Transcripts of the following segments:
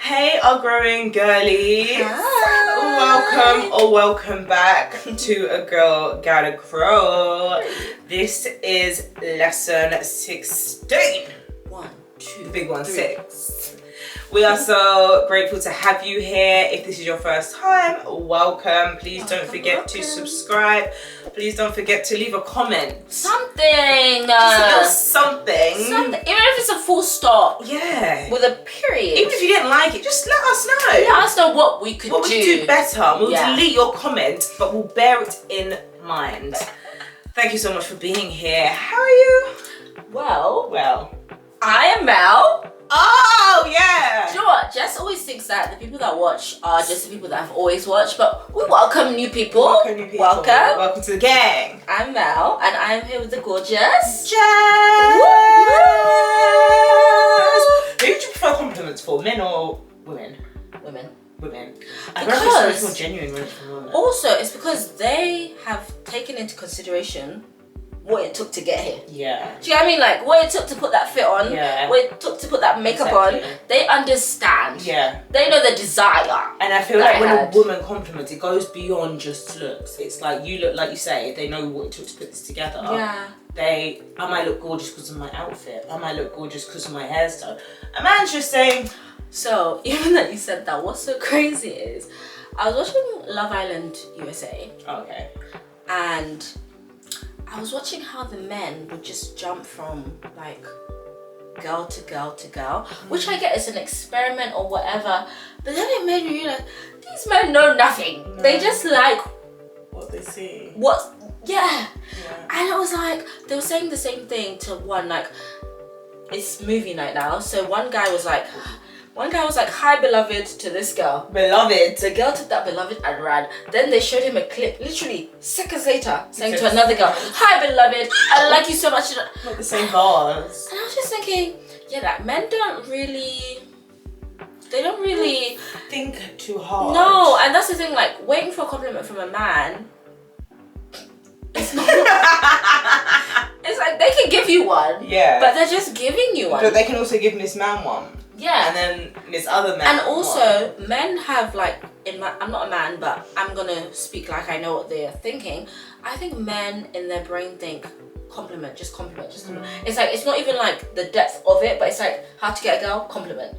Hey, our growing girlies. Hi. Welcome back to A Girl Gotta Grow. This is lesson 16. The big one, 6. We are so grateful to have you here. If this is your first time, welcome. Please don't forget to subscribe. Please don't forget to leave a comment. Something. Just a little something. Even if it's a full stop. Yeah. With a period. Even if you didn't like it, just let us know. Let us know what we could do. What we could do better. We'll delete your comment, but we'll bear it in mind. Thank you so much for being here. How are you? Well. I am Mel. Oh, yeah. Do you know what? Jess always thinks that the people that watch are just the people that have always watched, but we welcome new people. Welcome to the gang. I'm Mel, and I'm here with the gorgeous Jess. Who would you prefer compliments for, men or women? Women. I reckon it's more genuine when it's from women. Also, it's because they have taken into consideration what it took to get here. Yeah. Do you know what I mean? Like, what it took to put that fit on, what it took to put that makeup on, they understand. Yeah. They know the desire. And I feel like when a woman compliments, it goes beyond just looks. It's like, you look, like you say, they know what it took to put this together. Yeah. I might look gorgeous because of my outfit. I might look gorgeous because of my hairstyle. A man's just saying... So, even that you said that, what's so crazy is, I was watching Love Island USA. Okay. And I was watching how the men would just jump from like girl to girl to girl, which I get is an experiment or whatever, but then it made me realize these men know nothing. No. They just like what they see. Yeah. And it was like, they were saying the same thing to one, like, it's movie night now, so one guy was like, hi beloved, to this girl. Beloved. The girl took that beloved and ran. Then they showed him a clip, literally seconds later, saying to another girl, hi beloved, I like you so much. Not the same bars. And I was just thinking, yeah, that men don't really think too hard. No, and that's the thing, like, waiting for a compliment from a man, it's not. It's like, they can give you one. Yeah. But they're just giving you one. But they can also give this man one. Yeah. And then this other man. And also, men have like, I'm not a man, but I'm gonna speak like I know what they're thinking. I think men in their brain think compliment. It's like, it's not even like the depth of it, but it's like, how to get a girl, compliment.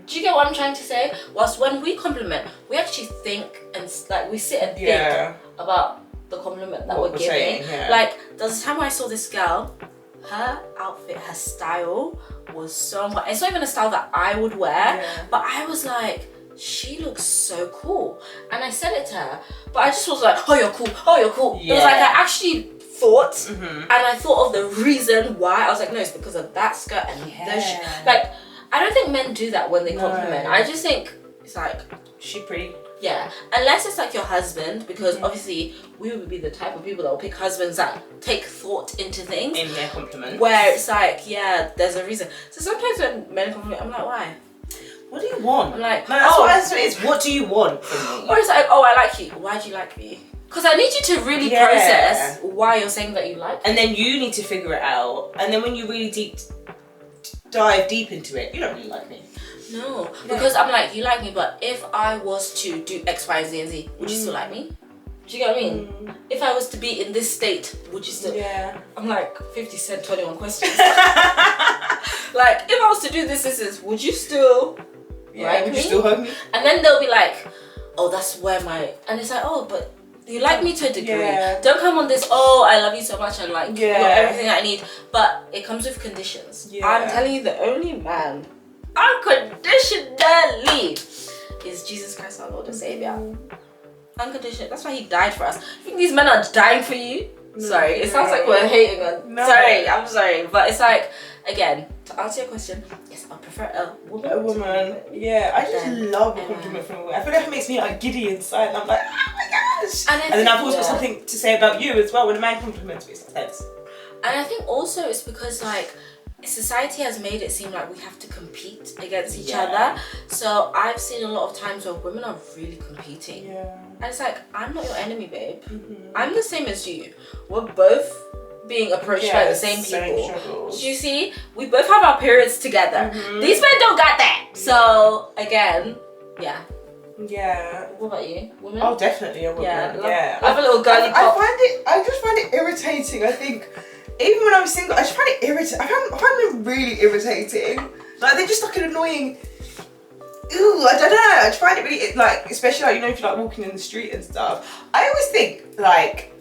Do you get what I'm trying to say? Whilst when we compliment, we actually think and like, we sit and think about the compliment that we're giving. Like, there was a time when I saw this girl, her outfit, her style was so much. It's not even a style that I would wear, but I was like, she looks so cool. And I said it to her, but I just was like, oh, you're cool. It was like, I actually thought, and I thought of the reason why. I was like, no, it's because of that skirt and those like, I don't think men do that when they compliment. I just think it's like, she pretty. Yeah, unless it's like your husband, because obviously we would be the type of people that will pick husbands that take thought into things. In their compliment. Where it's like, yeah, there's a reason. So sometimes when men compliment, I'm like, why? What do you want? I'm like, no, that's what it is. What do you want from me? Or it's like, oh, I like you. Why do you like me? Because I need you to really process why you're saying that you like me. And then you need to figure it out. And then when you really dive deep into it, you don't really like me. No, because I'm like, you like me, but if I was to do X, Y, Z, and Z, would you still like me? Do you get what I mean? If I was to be in this state, would you still? Yeah. I'm like 50 Cent, 21 questions. Like, if I was to do this, would you still like me? Would you still hug me? And then they'll be like, oh, that's where my... And it's like, oh, but you like me to a degree. Yeah. Don't come on this, oh, I love you so much and like, you're everything I need. But it comes with conditions. Yeah. I'm telling you, the only man unconditionally is Jesus Christ, our Lord and Savior. Unconditional. That's why he died for us. You think these men are dying for you? No, sorry, it sounds like we're hating on. No. Sorry, I'm sorry, but it's like, again, to answer your question, yes, I prefer a woman. A woman, yeah. I just love a compliment from a woman. I feel like it makes me like giddy inside, and I'm like, oh my gosh. And then I've also got something to say about you as well. When a man compliments me, it's like, thanks. And I think also it's because like, society has made it seem like we have to compete against each other. So I've seen a lot of times where women are really competing. Yeah. And it's like, I'm not your enemy, babe. I'm the same as you. We're both being approached by the same people. Do you see? We both have our periods together. These men don't got that. So again, yeah. Yeah. What about you? Women? Oh, definitely a woman. Yeah. I have a little girly pop. I just find it irritating. I think even when I was single, I just find it irritating. I find them really irritating. Like they're just like an annoying. Ooh, I don't know. I just find it really like, especially like, you know, if you're like walking in the street and stuff. I always think like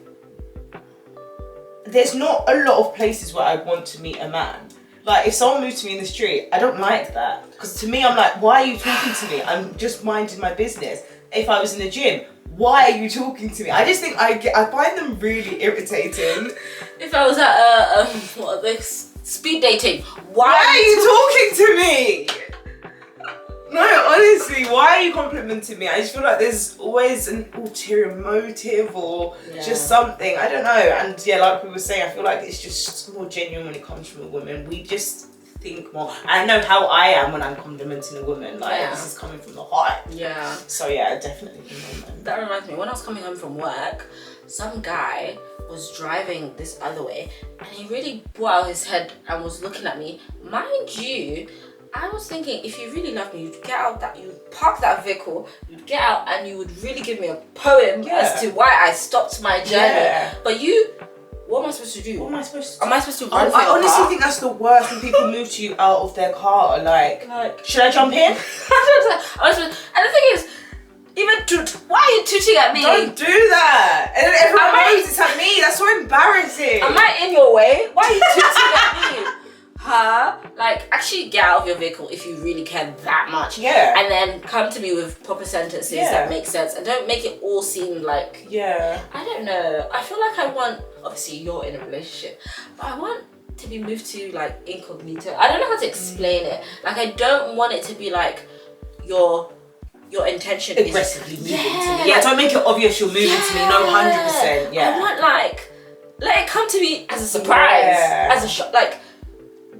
there's not a lot of places where I want to meet a man. Like if someone moved to me in the street, I don't like that, because to me I'm like, why are you talking to me? I'm just minding my business. If I was in the gym, why are you talking to me? I just think I find them really irritating. If I was at what are they, speed dating, why are you talking to me? No, honestly, why are you complimenting me? I just feel like there's always an ulterior motive or just something. I don't know. And yeah, like we were saying, I feel like it's just more genuine when it comes from a woman. We just think more. I know how I am when I'm complimenting a woman. Like, this is coming from the heart. Yeah. So yeah, definitely a woman. That reminds me, when I was coming home from work, some guy was driving this other way and he really brought out his head and was looking at me. Mind you, I was thinking, if you really love me, you'd get out you'd park that vehicle, you'd get out and you would really give me a poem as to why I stopped my journey. Yeah. But what am I supposed to do? What am I supposed to do? Am I supposed to run I honestly think that's the worst when people move to you out of their car. Like should I jump in? And the thing is, why are you tooting at me? Don't do that. And then everyone knows it's at me. That's so embarrassing. Am I in your way? Why are you tooting at me? Huh? Like, actually get out of your vehicle if you really care that much. Yeah. And then come to me with proper sentences that make sense. And don't make it all seem like... Yeah. I don't know. I feel like I want... Obviously, you're in a relationship. But I want to be moved to, like, incognito. I don't know how to explain it. Like, I don't want it to be, like, your intention aggressively moving to me. Yeah, don't make it obvious you're moving to me. No, 100%. Yeah. I want, like... Let it come to me as a surprise. As a shock. Like...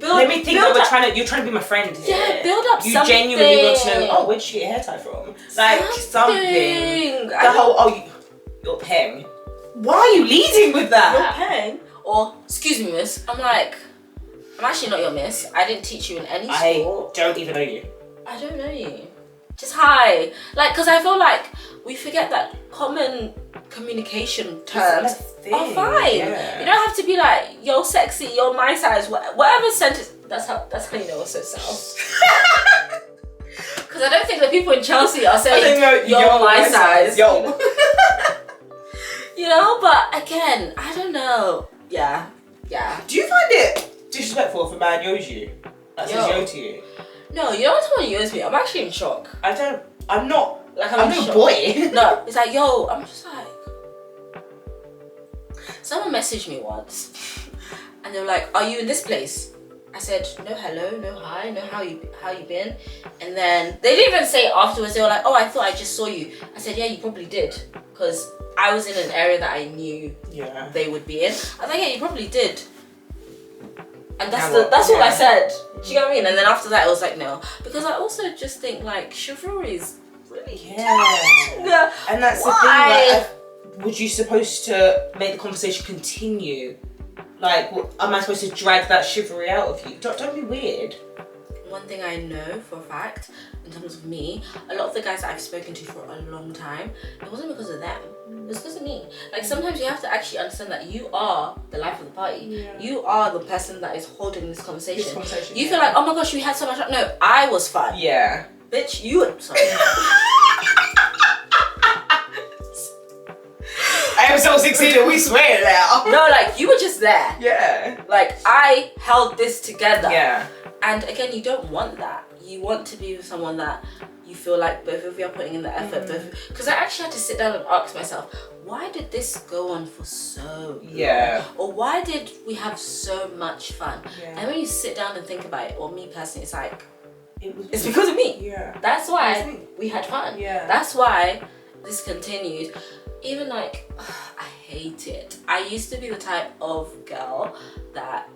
Let me think that you're trying to be my friend here. Yeah, build up you something. You genuinely want to know, oh, where'd you get your hair tie from? Like, something. The whole, you're paying. Why are you leading with that? You're paying? Or, excuse me, miss. I'm like, I'm actually not your miss. I didn't teach you in any school. I don't even know you. I don't know you. Just hi. Like, because I feel like we forget that common communication terms are fine. Yeah. You don't have to be like, yo sexy, yo my size, whatever sentence. That's how you know what's so south. Because I don't think the people in Chelsea are saying yo my size. Yo. You know, but again, I don't know. Yeah. Do you find it disrespectful if a man yos you? That says yo to you? No, you know when someone yos me, I'm actually in shock. I'm not. Like, I'm no boy. No, it's like, yo, I'm just like... Someone messaged me once and they were like, are you in this place? I said, no hello, no hi, no how you been? And then they didn't even say afterwards. They were like, oh, I thought I just saw you. I said, yeah, you probably did, because I was in an area that I knew they would be in. I was like, yeah, you probably did. And that's all I said. Do you get what I mean? And then after that, it was like, no, because I also just think like chivalry is really young. And that's the thing. Like, would you supposed to make the conversation continue? Like, am I supposed to drag that chivalry out of you? Don't be weird. One thing I know for a fact, in terms of me, a lot of the guys that I've spoken to for a long time, it wasn't because of them. It was because of me. Like, sometimes you have to actually understand that you are the life of the party. Yeah. You are the person that is holding this conversation. You feel like, oh my gosh, we had so much fun. No, I was fun. Yeah. Bitch, you were... Sorry. Episode 16, we swear now. No, like, you were just there. Yeah. Like, I held this together. Yeah. And again, you don't want that. You want to be with someone that you feel like both of you are putting in the effort. Because I actually had to sit down and ask myself, why did this go on for so long? Or why did we have so much fun? Yeah. And when you sit down and think about it, or me personally, it's like, it's because of me. Yeah. That's why we had fun. Yeah. That's why this continued. Even like, I hate it. I used to be the type of girl that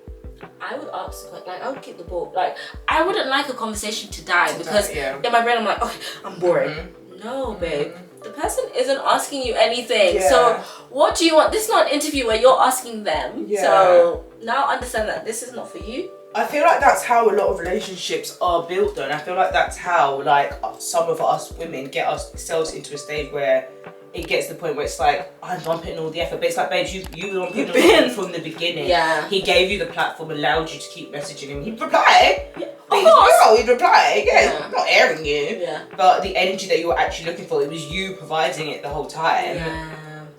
I would ask, like I would keep the ball. Like, I wouldn't like a conversation to die because in my brain I'm like, okay, I'm boring. No, babe. The person isn't asking you anything. Yeah. So what do you want? This is not an interview where you're asking them. Yeah. So now understand that this is not for you. I feel like that's how a lot of relationships are built though, and I feel like that's how like some of us women get ourselves into a stage where it gets to the point where it's like, I'm putting all the effort, but it's like, babes, you were the one putting all the effort from the beginning. Yeah. He gave you the platform, allowed you to keep messaging him. He'd reply. Yeah. He'd reply. Yeah, not airing you. Yeah. But the energy that you were actually looking for, it was you providing it the whole time. Yeah.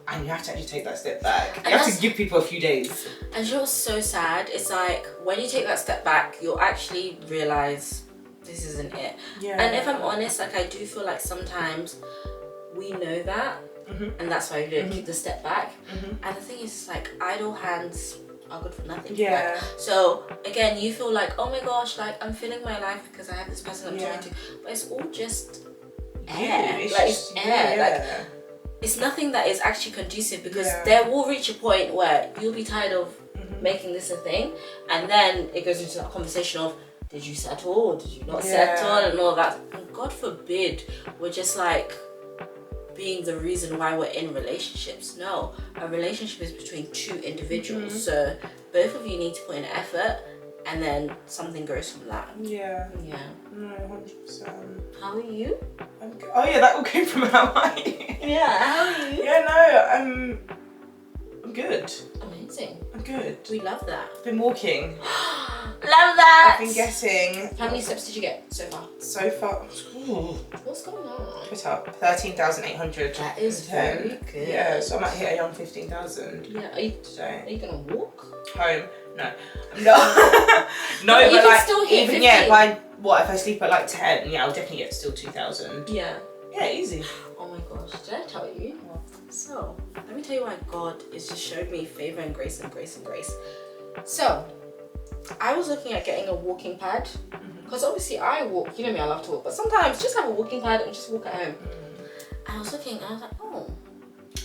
And you have to actually take that step back. And you have to give people a few days. And you know what's so sad? It's like when you take that step back, you'll actually realise this isn't it. Yeah. And if I'm honest, like I do feel like sometimes we know that, and that's why we don't keep the step back. And the thing is, like, idle hands are good for nothing. Yeah. Like, so again, you feel like, oh my gosh, like I'm feeling my life because I have this person I'm talking to, but it's all just air. It's like just, it's air. yeah. Like it's nothing that is actually conducive, because there will reach a point where you'll be tired of making this a thing, and then it goes into that conversation of, did you settle or did you not settle, and all that. And God forbid we're just like being the reason why we're in relationships. No, a relationship is between two individuals, so both of you need to put in effort, and then something grows from that. Yeah. No, 100%. How are you? I'm good. Oh yeah, that all came from Hawaii. Yeah, how are you? Yeah, no, I'm good. Amazing. I'm good. We love that. I've been walking. Love that. I've been getting. How many steps did you get so far? So far, What's going on? put up 13,800. That is very good. Yeah, so I might hit a young 15,000 Yeah, are today. you gonna walk? Home? No, No, you but can like still hit even 15. by what if I sleep at like 10? Yeah, I'll definitely get still 2,000. Yeah. Yeah, easy. Oh my gosh, did I tell you? So, let me tell you why God is just showed me favor and grace and grace and grace. So, I was looking at getting a walking pad, because obviously I walk, you know me, I love to walk, but sometimes just have a walking pad and just walk at home. And I was looking and I was like, oh,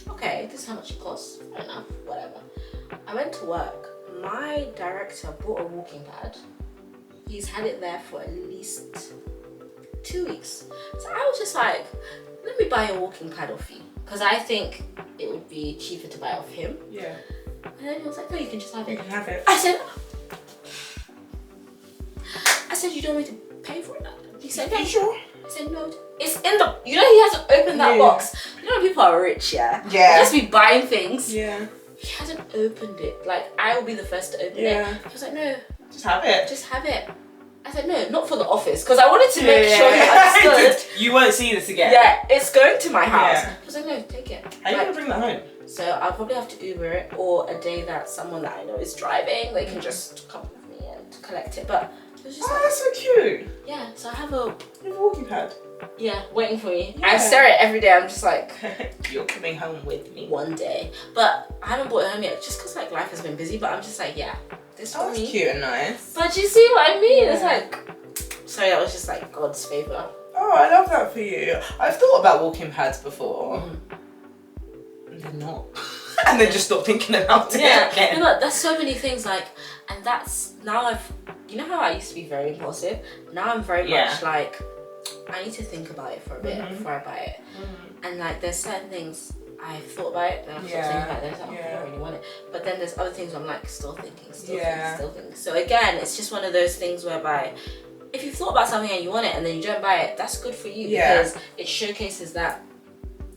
okay, this is how much it costs. Fair enough, whatever. I went to work. My director bought a walking pad. He's had it there for at least 2 weeks. So I was just like, let me buy a walking pad off you, because I think it would be cheaper to buy off him. Yeah. And then he was like, no, you can just have You it. can have it. I said, you don't want me to pay for it? He said, no. Are you sure? I said, no. It's in the, you know, he hasn't opened that box. You know when people are rich, yeah? Yeah. They just be buying things. Yeah. He hasn't opened it. Like, I will be the first to open it. He was like, no. Just have it. Just have it. I said, no, not for the office, because I wanted to make sure he understood. You won't see this again. Yeah, it's going to my house. Yeah. I was like, no, take it. How are you going to bring that home? So I'll probably have to Uber it, or a day that someone that I know is driving, they can just come with me and collect it. But it was just Oh, like, that's so cute. yeah, so I have You have a walking pad. waiting for me. Yeah. I stare at it every day. I'm just like, You're coming home with me. one day. But I haven't brought it home yet, just because like life has been busy. But I'm just like, yeah, this for Oh, that's me. cute and nice. But you see what I mean? Yeah. It's like, sorry, that was just like God's favor. Oh, I love that for you. I've thought about walking pads before. And then not. And then just stop thinking about it. Yeah, again. no, but there's so many things like, and that's now you know how I used to be very impulsive? Now I'm very much like, I need to think about it for a bit before I buy it. And like, there's certain things I've thought about it, then I've stopped thinking about it, then it's like, oh, I don't really want it. But then there's other things where I'm like, still thinking. So again, it's just one of those things whereby, if you've thought about something and you want it and then you don't buy it, that's good for you, because it showcases that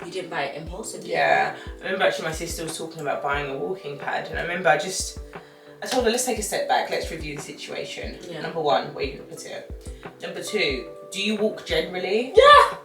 you didn't buy it impulsively. Yeah, I remember actually my sister was talking about buying a walking pad, and I remember I told her, let's take a step back, let's review the situation. Yeah. Number one, where are you going to put it? Number two, do you walk generally? Yeah.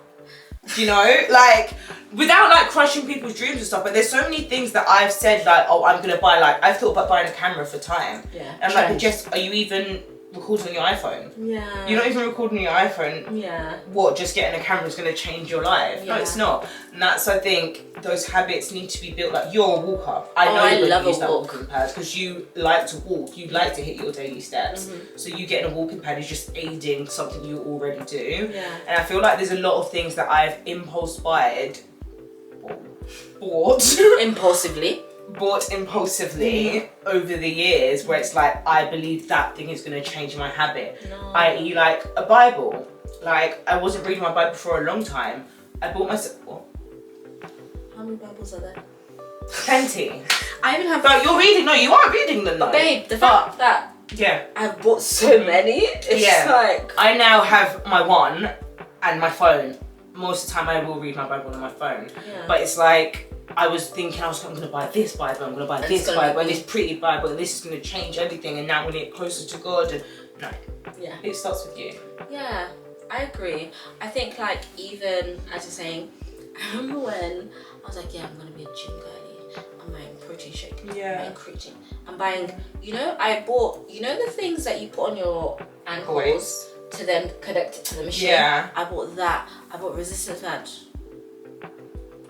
Do you know, like, without like crushing people's dreams and stuff, but there's so many things that I've said, like, oh, I'm going to buy, like, I've thought about buying a camera for time. Yeah. And I'm like, but Jess, are you even recording on your iPhone? Yeah. You're not even recording on your iPhone. Yeah. What, just getting a camera is going to change your life? No, Yeah. it's not. And that's, I think, those habits need to be built. Like, you're a walker. I know I you're love going to use a that walk. walking pad because you like to walk. You like to hit your daily steps. Mm-hmm. So you getting a walking pad is just aiding something you already do. Yeah. And I feel like there's a lot of things that I've bought impulsively over the years, where it's like, I believe that thing is going to change my habit. No. I.e. like a Bible. Like, I wasn't reading my Bible for a long time. I bought myself, what? How many Bibles are there? Plenty. I even have. But you're reading, no, you are reading them though. But babe, the fact that Yeah. I've bought so many. It's like I now have my one and my phone. Most of the time I will read my Bible on my phone. Yeah. But it's like, I was thinking I'm going to buy this Bible, I'm going to buy this Bible, and this pretty Bible, and this is going to change everything, and now we're getting closer to God. And no. Yeah. It starts with you. Yeah, I agree. I think like even as you're saying, I remember when I was like, yeah, I'm going to be a gym girlie. I'm buying protein shake. Yeah. I'm buying creatine. I'm buying, I bought, the things that you put on your ankles to then connect it to the machine. Yeah. I bought that. I bought resistance band.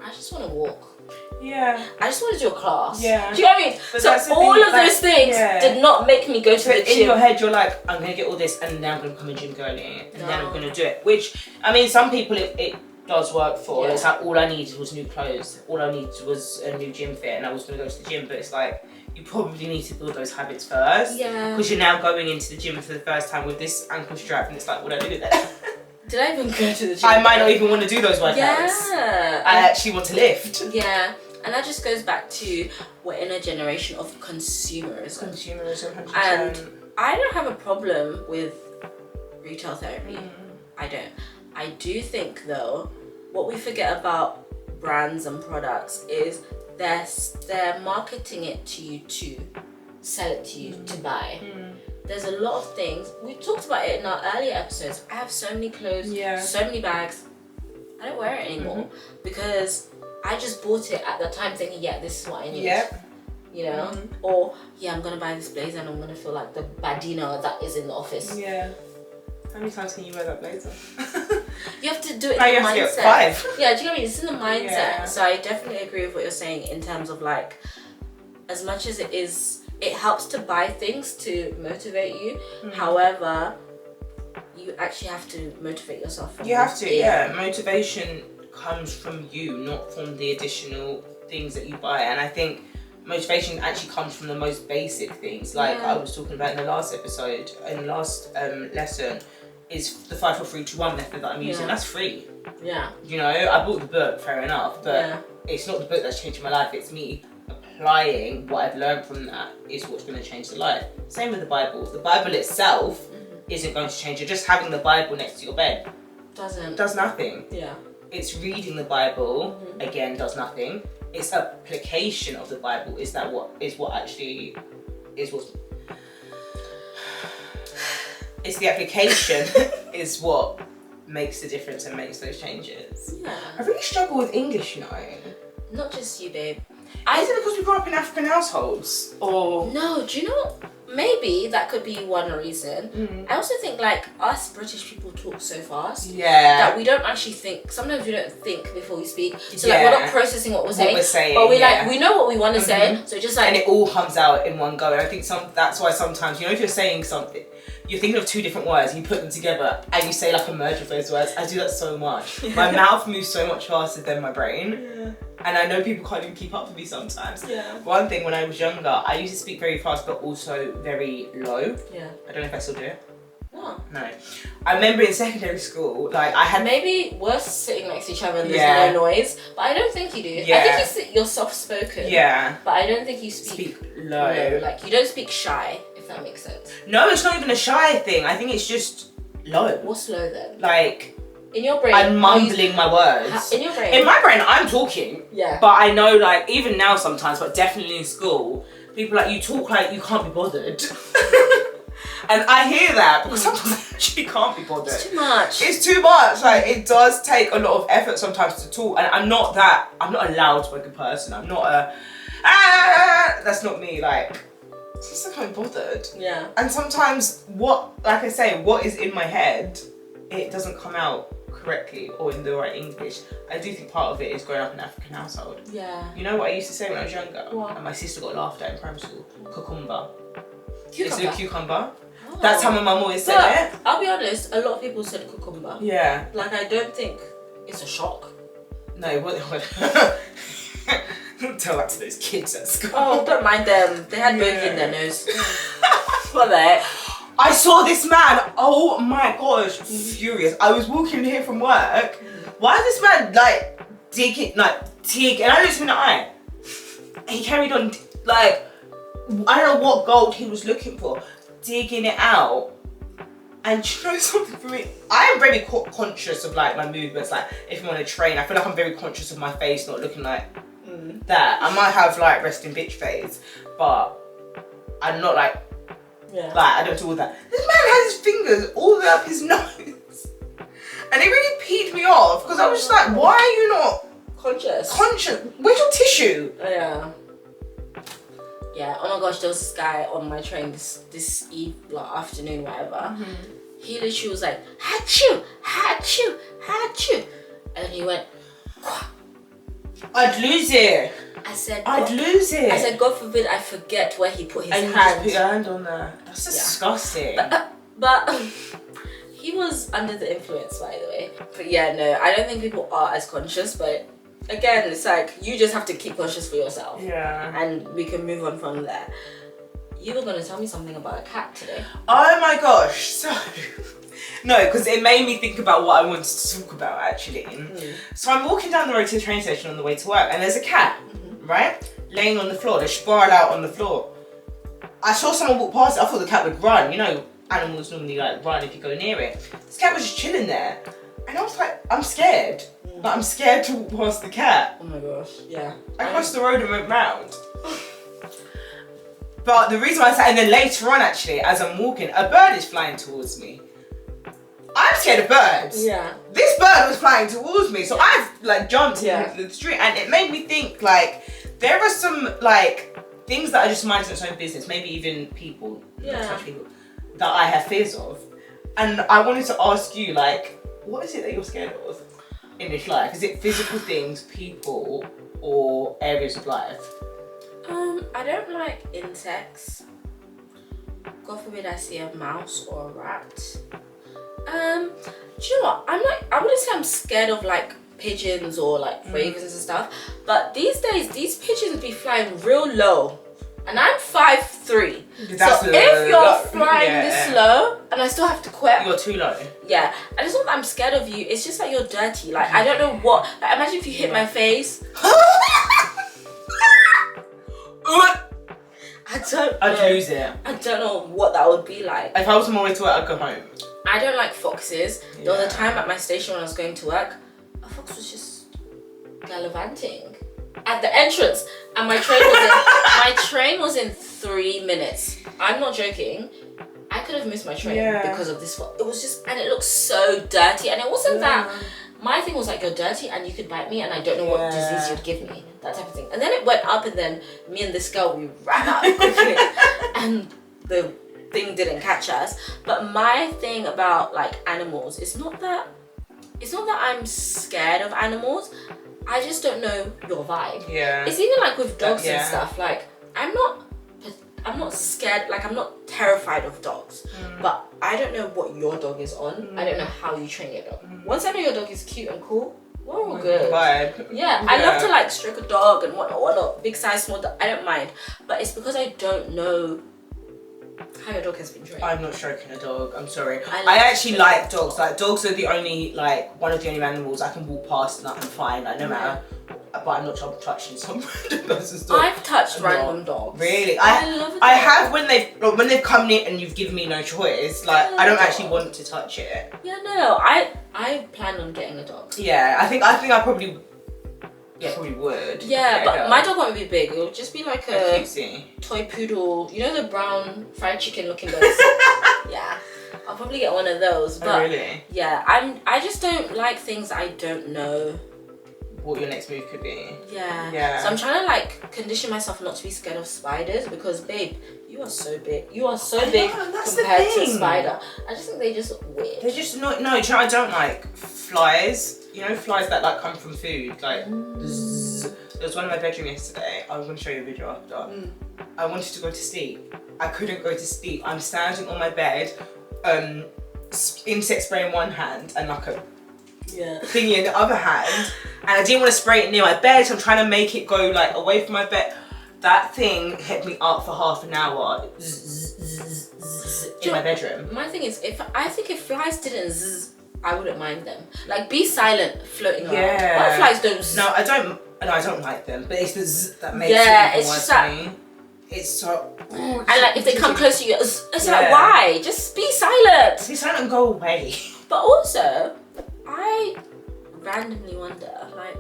I just want to walk. Yeah. I just want to do a class. Yeah. Do you know what I mean? But so all of those things did not make me go to the gym. In your head, you're like, I'm going to get all this, and then I'm going to become a gym girlie, and then I'm going to do it. Which, I mean, some people it does work for. Yeah. It's like, all I needed was new clothes. All I needed was a new gym fit, and I was going to go to the gym. But it's like, you probably need to build those habits first. Yeah. Because you're now going into the gym for the first time with this ankle strap, and it's like, what do I do with it? Did I even go to the gym? I might not even want to do those workouts. Yeah. I actually want to lift. Yeah. And that just goes back to we're in a generation of consumerism. 100%. And I don't have a problem with retail therapy. I don't. I do think though, what we forget about brands and products is they're marketing it to you to sell it to you to buy. There's a lot of things. We talked about it in our earlier episodes. I have so many clothes, so many bags. I don't wear it anymore because I just bought it at the time thinking, yeah, this is what I need. Yep. Or I'm gonna buy this blazer and I'm gonna feel like the badina that is in the office. Yeah. How many times can you wear that blazer? You have to do it in the mindset. 5. Yeah, do you know what I mean? It's in the mindset. Yeah. So I definitely agree with what you're saying in terms of like, as much as it helps to buy things to motivate you. However, you actually have to motivate yourself. You have to, yeah. Motivation comes from you, not from the additional things that you buy. And I think motivation actually comes from the most basic things. Like I was talking about in the last episode, in the last lesson, is the 5, 4, 3, 2, 1 method that I'm using. That's free. Yeah. I bought the book, fair enough, but it's not the book that's changing my life. It's me applying what I've learned from that is what's going to change the life. Same with the Bible. The Bible itself isn't going to change it. Just having the Bible next to your bed does nothing. Yeah. It's reading the Bible again does nothing. It's application of the Bible it's the application is what makes the difference and makes those changes. Yeah. I really struggle with English, Not just you, babe. Is it because we grew up in African households? Or no, do you know? Maybe that could be one reason. I also think like us British people talk so fast that we don't actually think. Sometimes we don't think before we speak. So like we're not processing what we're saying. But we know what we want to say. So just like, and it all comes out in one go. And I think that's why sometimes if you're saying something, you're thinking of 2 different words, you put them together and you say like a merge of those words. I do that so much. My mouth moves so much faster than my brain. And I know people can't even keep up with me sometimes. One thing when I was younger, I used to speak very fast but also very low. I don't know if I still do it. No. I remember in secondary school, like I had... Maybe we're sitting next to each other and there's no noise, but I don't think you do. I think you're soft-spoken. But I don't think you speak low. Like you don't speak shy, if that makes sense. No, it's not even a shy thing. I think it's just low. What's low then? Like... In your brain, I'm mumbling my words. In your brain. In my brain, I'm talking. Yeah. But I know, like, even now sometimes, but definitely in school, people like, you talk like you can't be bothered. And I hear that because sometimes I actually can't be bothered. It's too much. It's too much. Like, it does take a lot of effort sometimes to talk. And I'm not a loud spoken person. I'm not that's not me. Like, just I can't be bothered. Yeah. And sometimes what is in my head, it doesn't come out correctly or in the right English. I do think part of it is growing up in an African household. Yeah. You know what I used to say when I was younger? What? And my sister got laughed at in primary school? Cucumber. Is it a cucumber? Oh. That's how my mum always said it. I'll be honest, a lot of people said cucumber. Yeah. Like, I don't think it's a shock. No, what? Don't tell that to those kids at school. Oh, don't mind them. They had bogey in their nose. What the heck? I saw this man, oh my gosh, furious. I was walking here from work. Why is this man like digging, and I looked him in the eye. He carried on, like, I don't know what gold he was looking for. digging it out. And do you know something for me? I am very conscious of like my movements. Like if I'm on a train, I feel like I'm very conscious of my face not looking like that. I might have like resting bitch face, but I'm not like, like I don't do all that. This man has his fingers all the way up his nose. And it really peed me off because I was just like, why are you not conscious? Where's your tissue? Yeah. Yeah, oh my gosh, there was this guy on my train this afternoon, whatever. He literally was like, "Achoo, achoo, achoo," and then he went, "Quah." I'd lose it. I said, I'd lose it. I said, God forbid I forget where he put his hand. And you just put your hand on there. That's disgusting. But he was under the influence, by the way. But yeah, no, I don't think people are as conscious, but again, it's like you just have to keep conscious for yourself. Yeah. And we can move on from there. You were going to tell me something about a cat today. Oh my gosh. So, no, because it made me think about what I wanted to talk about actually. So I'm walking down the road to the train station on the way to work and there's a cat, right? Laying on the floor. They're sprawled out on the floor. I saw someone walk past it. I thought the cat would run. You know, animals normally like run if you go near it. This cat was just chilling there. And I was like, I'm scared. Like, I'm scared to walk past the cat. Oh my gosh, yeah. I crossed the road and went round. But the reason why I said, and then later on actually, as I'm walking, a bird is flying towards me. I'm scared of birds. Yeah. This bird was flying towards me, so I've like jumped into the street, and it made me think like there are some like things that are just minding its own business, maybe even people, not touch people, that I have fears of. And I wanted to ask you, like, what is it that you're scared of in this life? Is it physical things, people, or areas of life? I don't like insects. God forbid I see a mouse or a rat. Do you know what? I wouldn't say I'm scared of like pigeons or like ravens and stuff, but these days these pigeons be flying real low. And I'm 5'3". That's so if you're flying this low and I still have to quit. You're too low. Yeah. And it's not that I'm scared of you, it's just that you're dirty. Like I don't know what, like imagine if you hit my face. I'd lose it. I don't know what that would be like. If I was on my way to work, I'd go home. I don't like foxes. There was a time at my station when I was going to work, a fox was just gallivanting at the entrance, and my train was in 3 minutes. I'm not joking. I could have missed my train because of this fox. It was just, and it looked so dirty, and it wasn't that. My thing was like, you're dirty and you could bite me and I don't know what disease you'd give me. That type of thing. And then it went up and then me and this girl, we ran out quickly and the thing didn't catch us. But my thing about like animals, it's not that I'm scared of animals. I just don't know your vibe. Yeah. It's even like with dogs and stuff. Like I'm not scared, like I'm not terrified of dogs, but I don't know what your dog is on. I don't know how you train your dog. Once I know your dog is cute and cool, we're all good. Vibe. Yeah, I love to like stroke a dog and whatnot, big size, small dog, I don't mind. But it's because I don't know how your dog has been trained. I'm not stroking a dog, I'm sorry. I actually like dogs. Like dogs are the only, like one of the only animals I can walk past and I'm fine, like no matter. But I'm not touching some random person's dog. I've touched random dogs. Really? I have when they've come near and you've given me no choice. Like I don't actually want to touch it. Yeah, no. I plan on getting a dog. Yeah, I think I probably would. Yeah, but my dog won't be big. It'll just be like a toy poodle. You know the brown fried chicken looking dogs? Yeah. I'll probably get one of those. But really? Yeah, I just don't like things I don't know what your next move could be. Yeah. So I'm trying to like condition myself not to be scared of spiders because babe, you are so big. You are so big compared to a spider. I just think they just look weird. They're just not, no, I don't like flies. You know flies that like come from food, like zzz. There was one in my bedroom yesterday. I'm going to show you a video after. I wanted to go to sleep. I couldn't go to sleep. I'm standing on my bed, insect spray in one hand and like a thingy in the other hand, and I didn't want to spray it near my bed, so I'm trying to make it go like away from my bed. That thing kept me up for half an hour in my bedroom. My thing is, if flies didn't zzz, I wouldn't mind them. Like be silent floating around. Butterflies don't zzz. No, I don't like them, but it's the zzz that makes it even worse for me. It's so. And like if they come close to you, it's like, why? Just be silent. Be silent and go away. But also, I randomly wonder, like,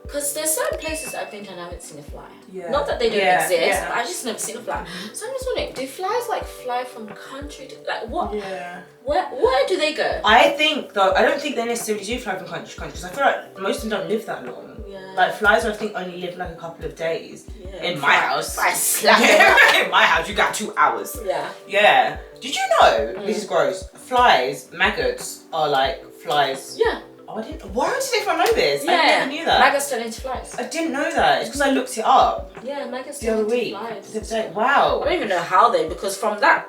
because there's certain places I've been to and I haven't seen a fly. Yeah. Not that they don't exist, but I just never seen a fly. So I'm just wondering, do flies like fly from country to, like, what? Yeah. Where do they go? I think though, I don't think they necessarily do fly from country to country, because I feel like most of them don't live that long. Yeah. Like flies, I think only live like a couple of days. Yeah. In my house. Yeah. In my house, you got 2 hours. Yeah. Yeah. Did you know? This is gross. Flies, maggots are like flies. Yeah. Oh, I didn't. Why did everyone know this? Yeah. I never knew that. Maggots turn into flies. I didn't know that. It's because I looked it up Yeah, maggots the turn other into week. flies. The other day. Wow. I don't even know how they, because from that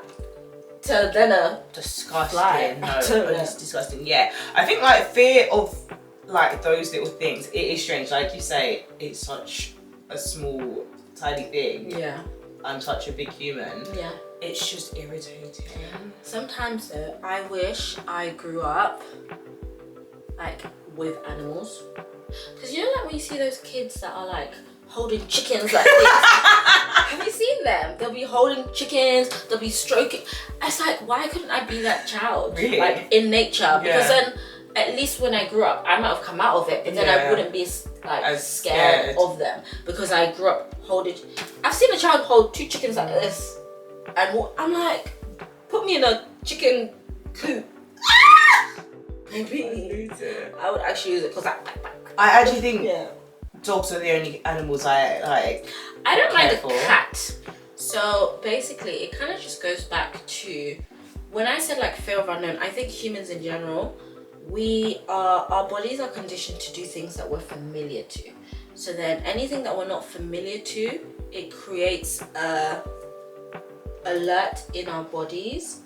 to then a Disgusting. fly. No, I don't know. it's disgusting. Yeah. I think like fear of like those little things, it is strange. Like you say, it's such a small, tiny thing. Yeah. I'm such a big human. Yeah. It's just irritating. Sometimes though, I wish I grew up like with animals. Because you know, like when you see those kids that are like holding chickens like this. Have you seen them? They'll be holding chickens, they'll be stroking. It's like, why couldn't I be that child? Really? Like in nature. Because then at least when I grew up, I might have come out of it, but then I wouldn't be like as scared of them, because I grew up holding. I've seen a child hold 2 chickens like this, and I'm like, put me in a chicken coop. Maybe I would actually use it, because I actually think dogs are the only animals I like. I don't mind for. a cat. So basically, it kind of just goes back to when I said like fear of unknown. I think humans in general, our bodies are conditioned to do things that we're familiar to. So then anything that we're not familiar to, it creates a alert in our bodies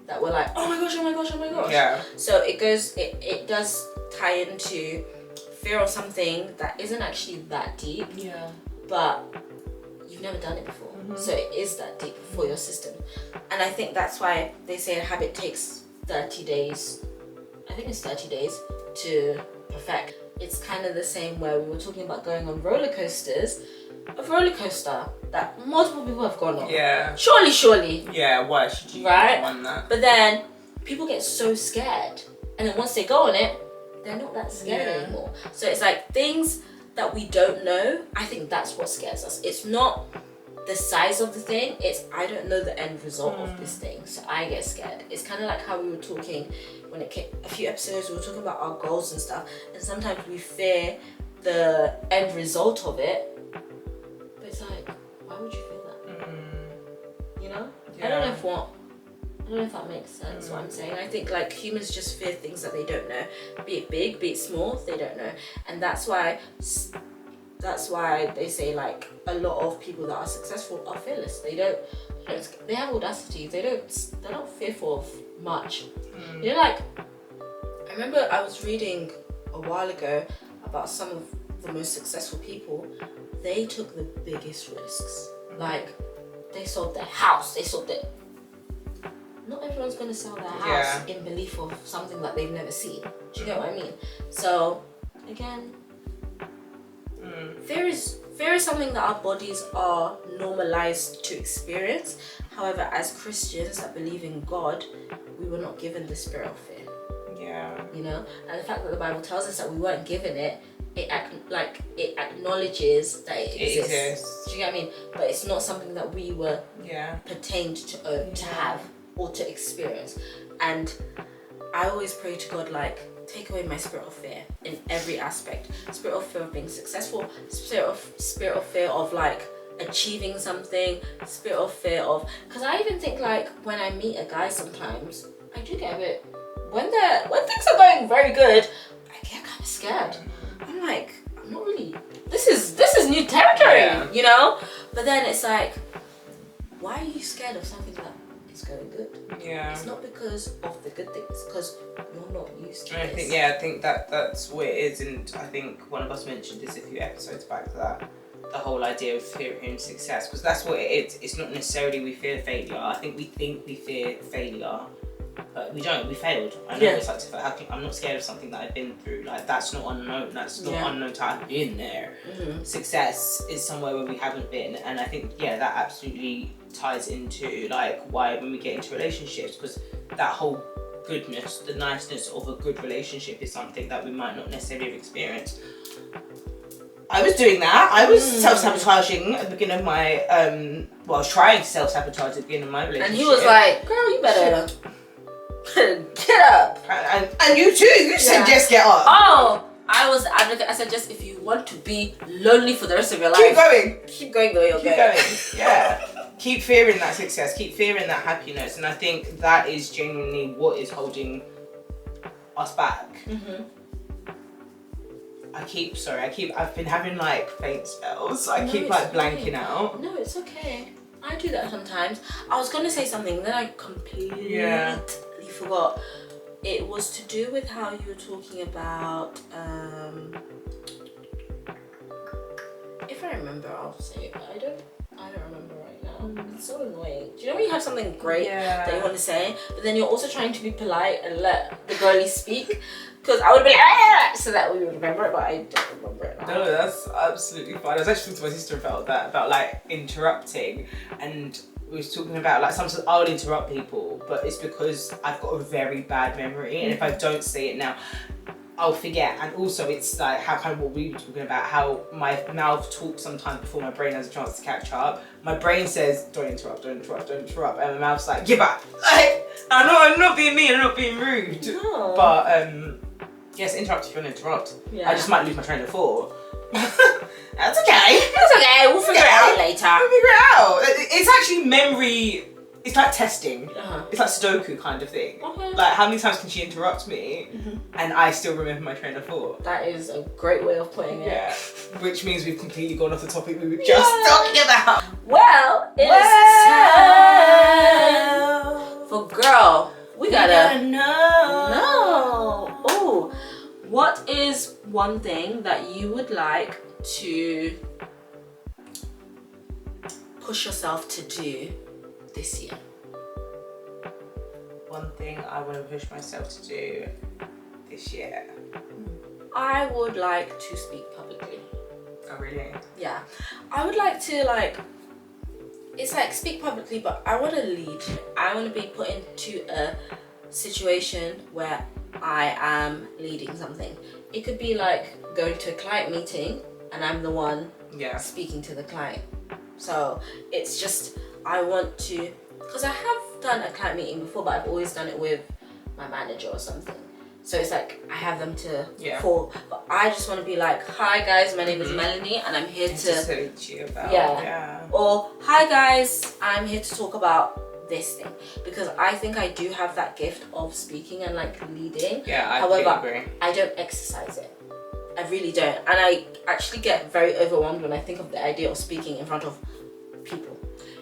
that we're like, oh my gosh, oh my gosh, oh my gosh. Yeah. So it does tie into fear of something that isn't actually that deep. Yeah. But you've never done it before. So it is that deep for your system. And I think that's why they say a habit takes 30 days. I think it's 30 days to perfect. It's kind of the same where we were talking about going on roller coasters. A roller coaster that multiple people have gone on. Yeah. Surely. Yeah, why should you want that? But then people get so scared. And then once they go on it, they're not that scared anymore. So it's like things that we don't know, I think that's what scares us. It's not the size of the thing, it's I don't know the end result of this thing, so I get scared. It's kind of like how we were talking when it came a few episodes, we were talking about our goals and stuff, and sometimes we fear the end result of it, but it's like, why would you feel that? You know? I don't know if that makes sense what I'm saying. I think like humans just fear things that they don't know, be it big, be it small, they don't know. And that's why they say like a lot of people that are successful are fearless. They have audacity. They're not fearful of much. You know, like I remember I was reading a while ago about some of the most successful people. They took the biggest risks. Like they sold their house, not everyone's going to sell their house in belief of something that they've never seen. Do you get what I mean? So, again, fear is something that our bodies are normalized to experience. However, as Christians that believe in God, we were not given the spirit of fear. Yeah. You know? And the fact that the Bible tells us that we weren't given it, it acknowledges that it exists. Do you get what I mean? But it's not something that we were pertained to have or to experience. And I always pray to God, like, take away my spirit of fear in every aspect. Spirit of fear of being successful, spirit of fear of like achieving something, spirit of fear of, because I even think like when I meet a guy sometimes, I do get a bit, when things are going very good, I get kind of scared. I'm like, I'm not really, this is new territory, you know? But then it's like, why are you scared of something that is going good? Yeah. It's not because of the good things, it's because you're not used to I this. think that's what it is, and I think one of us mentioned this a few episodes back to that, the whole idea of fearing success, because that's what it is. It's not necessarily we fear failure. I think we fear failure But we don't. We failed. I know it's like to fail. I'm not scared of something that I've been through. Like that's not unknown. That's not unknown to have been there. Success is somewhere where we haven't been, and I think that absolutely ties into like why when we get into relationships, because that whole goodness, the niceness of a good relationship is something that we might not necessarily have experienced. I was doing that. I was self-sabotaging at the beginning of my I was trying to self-sabotage at the beginning of my relationship. And he was like, girl, you better get up. And you too. You said just get up. Oh, I was the advocate. I said just if you want to be lonely for the rest of your life, keep going the way you're going. Yeah. Keep fearing that success. Keep fearing that happiness. And I think that is genuinely what is holding us back. I've been having like faint spells. I keep like blanking out. No, it's okay. I do that sometimes. I was gonna say something, then I completely forgot. It was to do with how you were talking about. If I remember, I'll say it. But I don't remember right now. It's so annoying. Do you know when you have something great that you want to say, but then you're also trying to be polite and let the girlie speak? Because I would be like, so that we would remember it, but I don't remember it now. No, that's absolutely fine. I was actually talking to my sister about that, about like interrupting, and we was talking about like sometimes I'll interrupt people, but it's because I've got a very bad memory, and if I don't say it now, I'll forget. And also it's like how kind of what we were talking about, how my mouth talks sometimes before my brain has a chance to catch up. My brain says, don't interrupt, and my mouth's like, give up. Like, I'm not being mean, I'm not being rude. No. But yes, interrupt if you want to interrupt. Yeah. I just might lose my train of thought. That's okay. That's okay. We'll figure it out later. We'll figure it out. It's actually memory. It's like testing. It's like Sudoku kind of thing. Like how many times can she interrupt me and I still remember my train of thought? That is a great way of putting it. Yeah. Which means we've completely gone off the topic we were just talking about. Well, it is time for girl. We gotta know. Oh, what is one thing that you would like to push yourself to do this year? One thing I want to push myself to do this year. I would like to speak publicly. Oh really? Yeah. I would like to it's like speak publicly, but I want to lead. I want to be put into a situation where I am leading something. It could be like going to a client meeting and I'm the one speaking to the client. So it's just, I want to, because I have done a client meeting before, but I've always done it with my manager or something. So it's like I have them to call, but I just want to be like, hi guys, my name is Melanie and I'm here to teach you about or hi guys, I'm here to talk about this thing, because I think I do have that gift of speaking and like leading. However, agree. I don't exercise it. I really don't, and I actually get very overwhelmed when I think of the idea of speaking in front of people.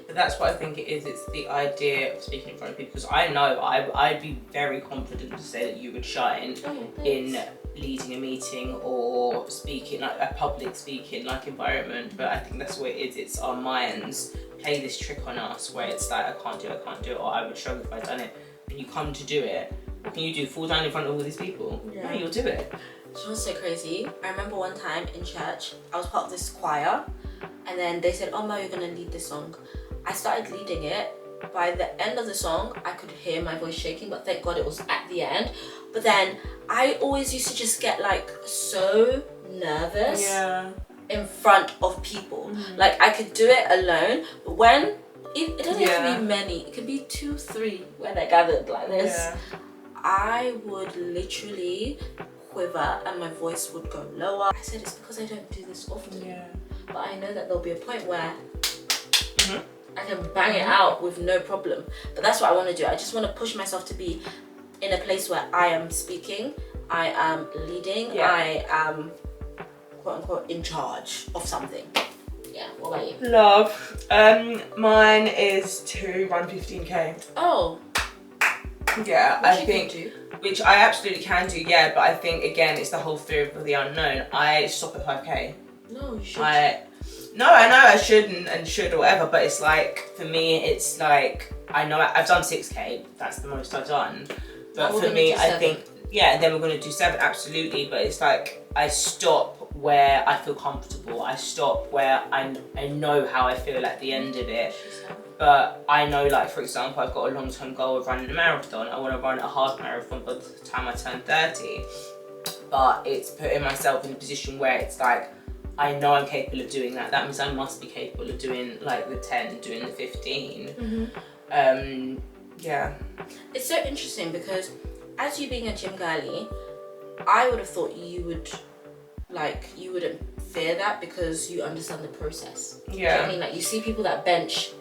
But that's what I think it is. It's the idea of speaking in front of people, because I know I'd be very confident to say that you would shine in leading a meeting or speaking, like a public speaking like environment. But I think that's what it is. It's our minds play this trick on us where it's like, I can't do it, or I would struggle if I'd done it. When you come to do it, what can you do? Fall down in front of all these people? No, you'll do it. It was so crazy. I remember one time in church, I was part of this choir, and then they said, oh Mo, you're gonna lead this song. I started leading it. By the end of the song, I could hear my voice shaking, but thank God it was at the end. But then I always used to just get like so nervous in front of people. Like I could do it alone, but when it doesn't have to be many, it could be 2, 3 when they're gathered like this. I would literally quiver and my voice would go lower. I said it's because I don't do this often, but I know that there'll be a point where I can bang it out with no problem. But that's what I want to do. I just want to push myself to be in a place where I am speaking, I am leading, I am quote unquote in charge of something. Yeah, what about you? Love. Mine is to run 15k. Oh. Yeah, I think, which I absolutely can do, but I think again it's the whole fear of the unknown. I stop at 5k. No, you should. No, I know I shouldn't and should or whatever, but it's like, for me, it's like, I know I've done 6K, that's the most I've done. But for me, I think, yeah, then we're going to do 7, absolutely. But it's like, I stop where I feel comfortable. I stop where I know how I feel at the end of it. But I know, like, for example, I've got a long-term goal of running a marathon. I want to run a half marathon by the time I turn 30. But it's putting myself in a position where it's like, I know I'm capable of doing that. That means I must be capable of doing like the 10, doing the 15. Yeah. It's so interesting because as you being a gym girly, I would have thought you wouldn't fear that because you understand the process. Yeah. Do you know what I mean? Like, you see people that bench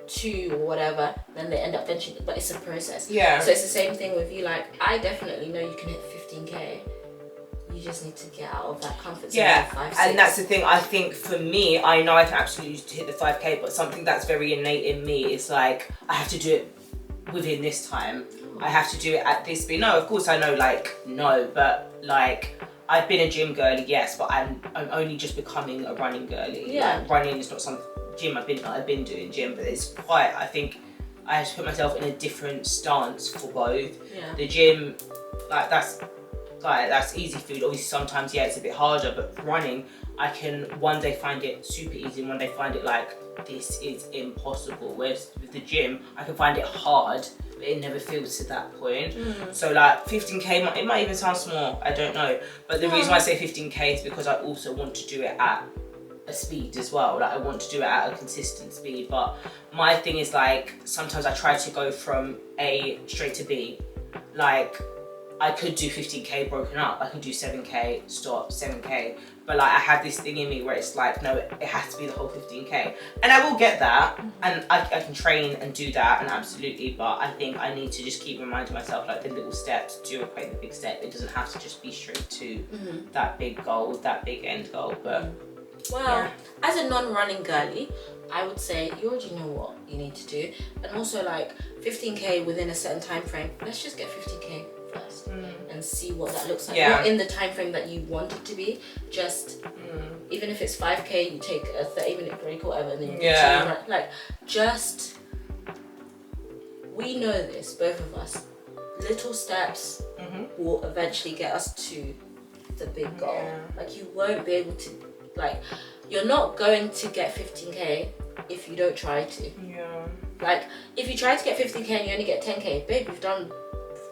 2 or whatever, then they end up benching, but it's a process. Yeah. So it's the same thing with you. Like, I definitely know you can hit 15K. You just need to get out of that comfort zone. Yeah, 5, 6. and that's the thing. I think for me, I know I can absolutely hit the 5K, but something that's very innate in me is like, I have to do it within this time. I have to do it at this speed. No, of course I know, like, no, but like, I've been a gym girly, yes, but I'm only just becoming a running girly. Yeah. Like, running is not some gym. I've been doing gym, but it's quite, I think I have to put myself in a different stance for both. Yeah. The gym, that's easy food. Obviously sometimes, yeah, it's a bit harder, but running, I can one day find it super easy and one day find it like, this is impossible. Whereas with the gym, I can find it hard, but it never feels to that point. So like 15K, it might even sound small, I don't know. But the reason why I say 15K is because I also want to do it at a speed as well. Like, I want to do it at a consistent speed. But my thing is like, sometimes I try to go from A straight to B. Like, I could do 15K broken up. I could do 7K, stop, 7K. But like, I have this thing in me where it's like, no, it has to be the whole 15K. And I will get that. And I can train and do that, and absolutely. But I think I need to just keep reminding myself, like, the little steps do equate the big step. It doesn't have to just be straight to that big goal, that big end goal. But well, as a non-running girly, I would say you already know what you need to do. And also, like, 15K within a certain time frame. Let's just get 50K first and see what that looks like. Not in the time frame that you want it to be, just even if it's 5K, you take a 30-minute break or whatever, and then you continue. Like, just, we know this, both of us, little steps will eventually get us to the big goal. Like, you won't be able to, like, you're not going to get 15K if you don't try to. Like, if you try to get 15K and you only get 10K, babe, you've done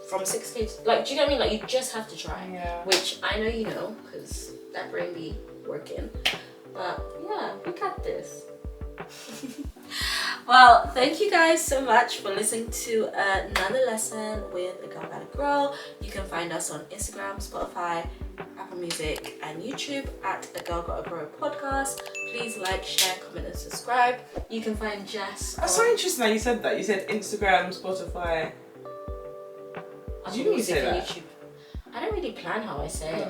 from 6K, like, do you know what I mean? Like, you just have to try. Which I know you know, because that brain be working. But yeah, we got this. Well, thank you guys so much for listening to another lesson with A Girl Gotta Grow. You can find us on Instagram, Spotify, Apple Music, and YouTube at A Girl Gotta Grow podcast. Please like, share, comment, and subscribe. You can find Jess. That's so interesting that you said that. You said Instagram, Spotify. Did you really say that? YouTube. I don't really plan how I say it.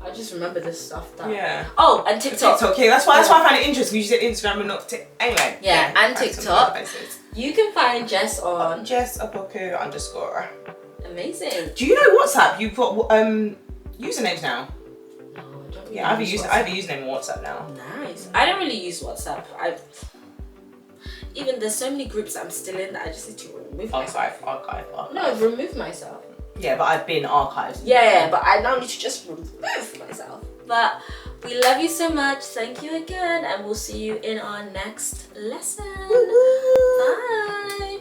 I just remember this stuff that. Yeah. Oh, and TikTok. TikTok, yeah. That's why I find it interesting. You said Instagram and not TikTok. Anyway. Yeah, and TikTok. You can find Jess on Jess _. Amazing. Do you know WhatsApp? You've got usernames now. No, I don't. Yeah, I have a username on WhatsApp now. Nice. I don't really use WhatsApp. Even there's so many groups I'm still in that I just need to remove myself. Archive. No, remove myself. Yeah, but I've been archived. Yeah, but I now need to just remove myself. But we love you so much. Thank you again, and we'll see you in our next lesson. Bye.